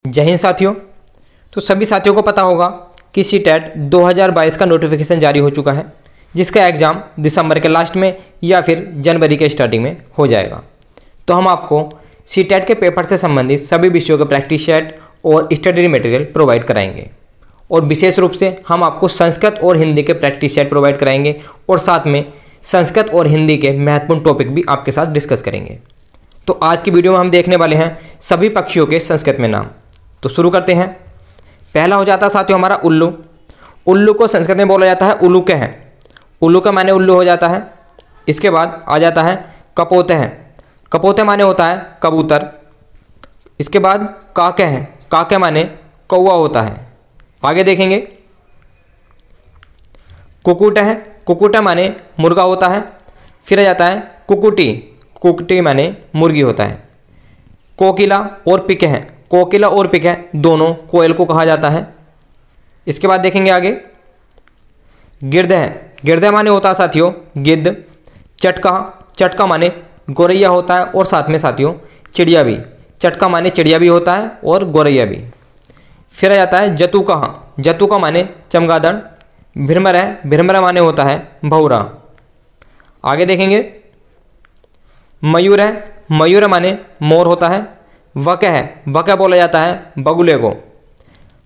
जय हिंद साथियों। तो सभी साथियों को पता होगा कि सीटेट 2022 का नोटिफिकेशन जारी हो चुका है, जिसका एग्ज़ाम दिसंबर के लास्ट में या फिर जनवरी के स्टार्टिंग में हो जाएगा। तो हम आपको सीटेट के पेपर से संबंधित सभी विषयों के प्रैक्टिस सेट और स्टडी मटेरियल प्रोवाइड कराएंगे, और विशेष रूप से हम आपको संस्कृत और हिंदी के प्रैक्टिस सेट प्रोवाइड कराएंगे, और साथ में संस्कृत और हिंदी के महत्वपूर्ण टॉपिक भी आपके साथ डिस्कस करेंगे। तो आज की वीडियो में हम देखने वाले हैं सभी पक्षियों के संस्कृत में नाम। तो शुरू करते हैं। पहला हो जाता है साथियों हमारा उल्लू। उल्लू को संस्कृत में बोला जाता है उलूक है। उल्लू का माने उल्लू हो जाता है। इसके बाद आ जाता है कपोते हैं। कपोते माने होता है कबूतर। इसके बाद काके हैं। काके माने कौवा होता है। आगे देखेंगे कुकुट है। कुकुट माने मुर्गा होता है। फिर आ जाता है कुकुटी। कुकुटी माने मुर्गी होता है। कोकिला और पिक है। कोकिला और पिक है दोनों कोयल को कहा जाता है। इसके बाद देखेंगे आगे गिरध है। गिरध माने होता है साथियों गिद्ध। चटका। चटका माने गोरैया होता है, और साथ में साथियों चिड़िया भी। चटका माने चिड़िया भी होता है और गोरैया भी। फिर आ जाता है जतुका। जतुका माने चमगादड़। भ्रमर है। भ्रमर माने होता है भौरा। आगे देखेंगे मयूर है। मयूर माने मोर होता है। वक है। वक बोला जाता है बगुले को।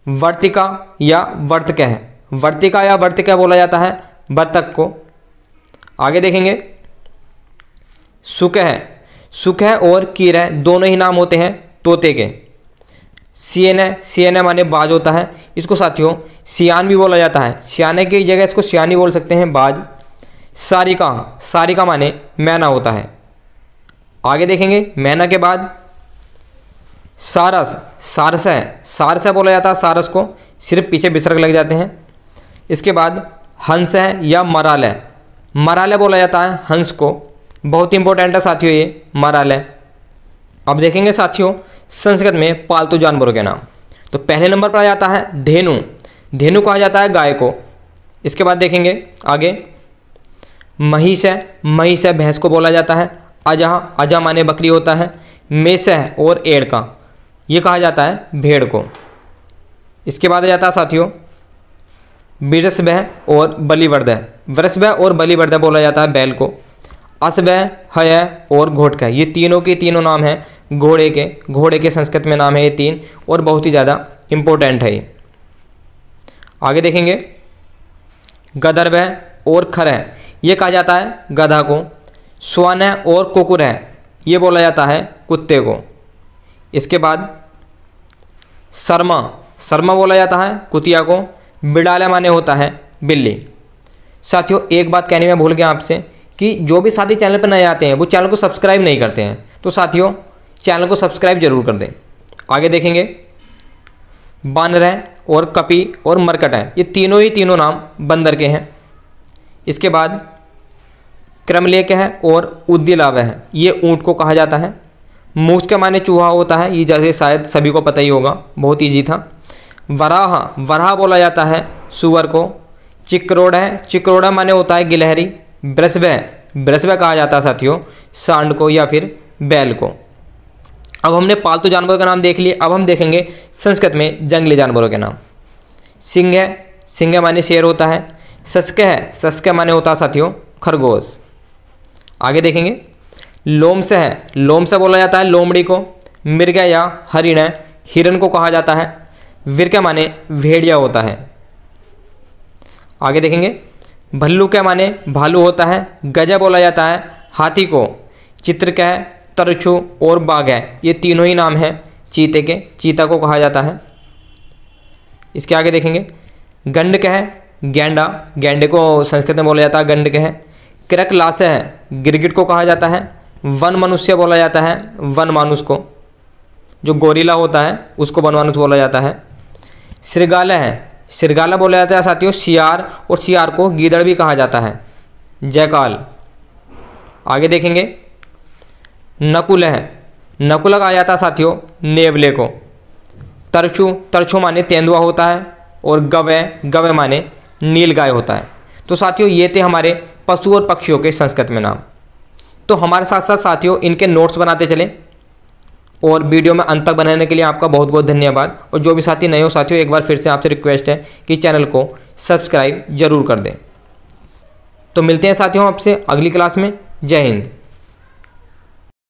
वर्तिका या वर्तक है। वर्तिका या वर्तक बोला जाता है बत्तख को। आगे देखेंगे सुक है। सुक है और कीर है दोनों ही नाम होते हैं तोते के। सियन है। सियन माने बाज होता है। इसको साथियों सियान भी बोला जाता है। सियाने की जगह इसको सियानी बोल सकते हैं बाज। सारिका। सारिका माने मैना होता है। आगे देखेंगे मैना के बाद सारस। सारस है। सारस बोला जाता है सारस को, सिर्फ पीछे विसर्ग लग जाते हैं। इसके बाद हंस है या मराल है। मराल बोला जाता है हंस को। बहुत इंपॉर्टेंट है साथियों ये मराल है। अब देखेंगे साथियों संस्कृत में पालतू जानवरों के नाम। तो पहले नंबर पर आ जाता है धेनु। धेनु कहा जाता है गाय को। इसके बाद देखेंगे आगे महिष है। महिष है भैंस को बोला जाता है। अजह। अजह माने बकरी होता है। मेष है और एड़ का ये कहा जाता है भेड़ को। इसके बाद आ जाता है साथियों वृषभ और बलिवर्ध। वृषभ और बलिवर्ध बोला जाता है बैल को। अश्व है और घोटका ये तीनों के तीनों नाम हैं घोड़े के। घोड़े के संस्कृत में नाम है ये तीन, और बहुत ही ज़्यादा इम्पोर्टेंट है ये। आगे देखेंगे गदर्भ और खर है ये कहा जाता है गधा को। स्वान है और कुकुर है ये बोला जाता है कुत्ते को। इसके बाद शर्मा। शर्मा बोला जाता है कुतिया को। बिड़ाला माने होता है बिल्ली। साथियों एक बात कहने में भूल गया आपसे कि जो भी साथी चैनल पर नए आते हैं वो चैनल को सब्सक्राइब नहीं करते हैं, तो साथियों चैनल को सब्सक्राइब जरूर कर दें। आगे देखेंगे बानर है और कपी और मरकट है ये तीनों नाम बंदर के हैं। इसके बाद क्रमलेख है और उद्दिलाव है ये ऊँट को कहा जाता है। मूछ के माने चूहा होता है, ये जैसे शायद सभी को पता ही होगा, बहुत ईजी था। वराह। वराह बोला जाता है सुअर को। चिक्रोड़ है। चिक्रोड़ा माने होता है गिलहरी। वृषभ है। वृषभ कहा जाता है साथियों सांड को या फिर बैल को। अब हमने पालतू जानवरों का नाम देख लिए। अब हम देखेंगे संस्कृत में जंगली जानवरों के नाम। सिंह है। सिंह माने शेर होता है। सस्क है। सस्क माने होता है साथियों खरगोश। आगे देखेंगे लोमस है। लोमस बोला जाता है लोमड़ी को। मृग या हरिण है हिरण को कहा जाता है। विरक माने भेड़िया होता है। आगे देखेंगे भल्लू के माने भालू होता है। गज बोला जाता है हाथी को। चित्रक है तरछू और बाघ है ये तीनों ही नाम हैं चीते के। चीता को कहा जाता है। इसके आगे देखेंगे गंडक है गैंडा। गैंडे को संस्कृत में बोला जाता है गंडक है। किरकलास है गिरगिट को कहा जाता है। वन मनुष्य बोला जाता है वन मानुष को। जो गोरिल्ला होता है उसको वन मानुष बोला जाता है। श्रृगाला है। श्रृगाला बोला जाता है साथियों सियार, और सियार को गीदड़ भी कहा जाता है जयकाल। आगे देखेंगे नकुल है। नकुला कहा जाता है साथियों नेवले को। तरछू। तरछू माने तेंदुआ होता है। और गवे। गवे माने नीलगाय होता है। तो साथियों ये थे हमारे पशु और पक्षियों के संस्कृत में नाम। तो हमारे साथ साथ साथियों इनके नोट्स बनाते चलें, और वीडियो में अंत तक बनाने के लिए आपका बहुत बहुत धन्यवाद। और जो भी साथी नए हो साथियों, एक बार फिर से आपसे रिक्वेस्ट है कि चैनल को सब्सक्राइब जरूर कर दें। तो मिलते हैं साथियों आपसे अगली क्लास में। जय हिंद।